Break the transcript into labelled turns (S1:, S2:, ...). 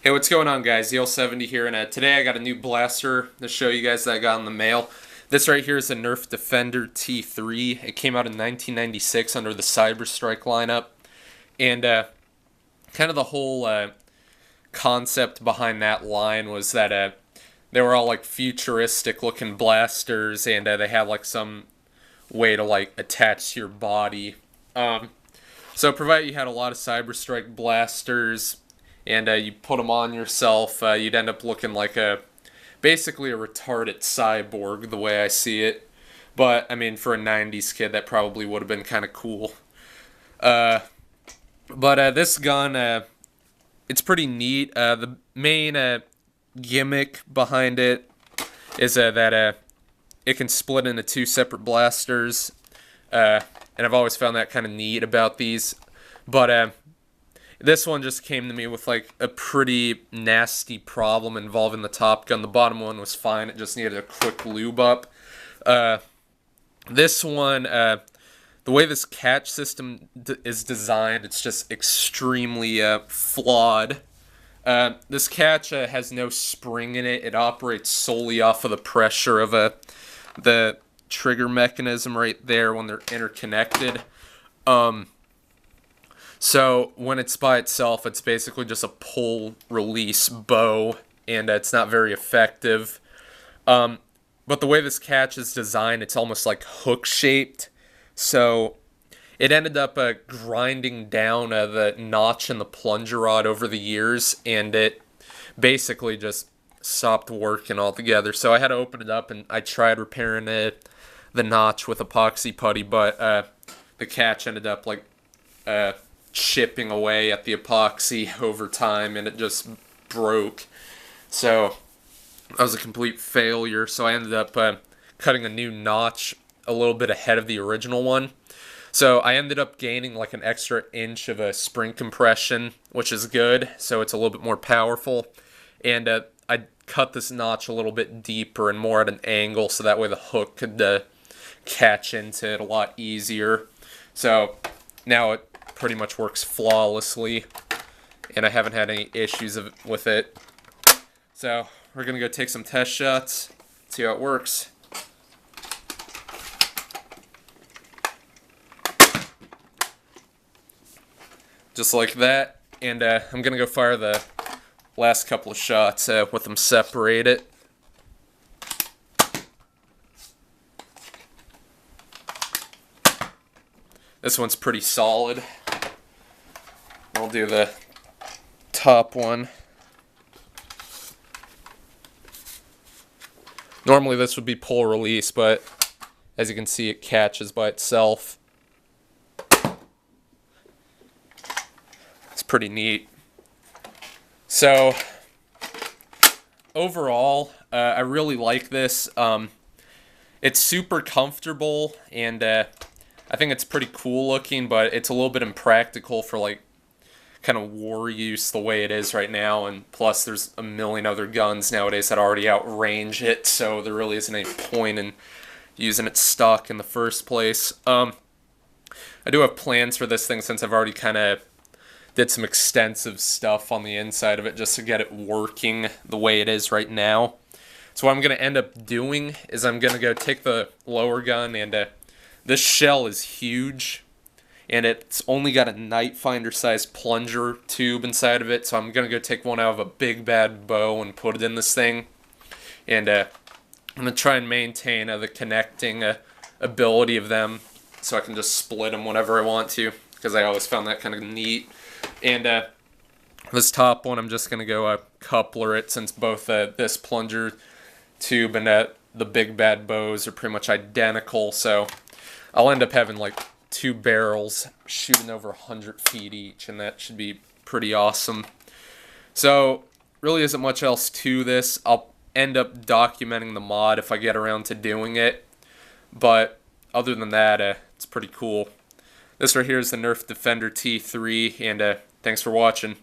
S1: Hey, what's going on, guys? EL70 here, and today I got a new blaster to show you guys that I got in the mail. This right here is a Nerf Defender T3. It came out in 1996 under the Cyber Strike lineup, and kind of the whole concept behind that line was that they were all like futuristic-looking blasters, and they had like some way to like attach to your body. So provided you had a lot of Cyber Strike blasters and you put them on yourself, you'd end up looking like basically a retarded cyborg, the way I see it. But I mean, for a '90s kid, that probably would have been kind of cool. But this gun, it's pretty neat. The main gimmick behind it is that it can split into two separate blasters, and I've always found that kind of neat about these. But this one just came to me with like a pretty nasty problem involving the top gun. The bottom one was fine; it just needed a quick lube up. This one, the way this catch system is designed, it's just extremely flawed. This catch has no spring in it. It operates solely off of the pressure of the trigger mechanism right there when they're interconnected. So when it's by itself, it's basically just a pull-release bow, and it's not very effective. But the way this catch is designed, it's almost like hook-shaped. So it ended up grinding down the notch in the plunger rod over the years, and it basically just stopped working altogether. So I had to open it up, and I tried repairing the notch with epoxy putty, but the catch ended up like chipping away at the epoxy over time, and it just broke. So that was a complete failure. So I ended up cutting a new notch a little bit ahead of the original one. So I ended up gaining like an extra inch of a spring compression, which is good. So it's a little bit more powerful. And I cut this notch a little bit deeper and more at an angle, so that way the hook could catch into it a lot easier. So now it pretty much works flawlessly, and I haven't had any issues with it. So we're gonna go take some test shots, see how it works. Just like that, and I'm gonna go fire the last couple of shots with them separated. This one's pretty solid. I'll do the top one. Normally this would be pull release, but as you can see, it catches by itself. It's pretty neat. So overall, I really like this. It's super comfortable, and I think it's pretty cool looking, but it's a little bit impractical for like kind of war use the way it is right now, and plus there's a million other guns nowadays that already outrange it, so there really isn't any point in using it stock in the first place. I do have plans for this thing, since I've already kind of did some extensive stuff on the inside of it just to get it working the way it is right now. So what I'm going to end up doing is I'm going to go take the lower gun, and this shell is huge, and it's only got a night finder sized plunger tube inside of it, so I'm going to go take one out of a big bad bow and put it in this thing. And I'm going to try and maintain the connecting ability of them, so I can just split them whenever I want to, because I always found that kind of neat. And this top one, I'm just going to go coupler it, since both this plunger tube and the big bad bows are pretty much identical, so I'll end up having like two barrels shooting over 100 feet each, and that should be pretty awesome. So really isn't much else to this. I'll end up documenting the mod if I get around to doing it, but other than that, it's pretty cool. This right here is the Nerf Defender T3, and thanks for watching.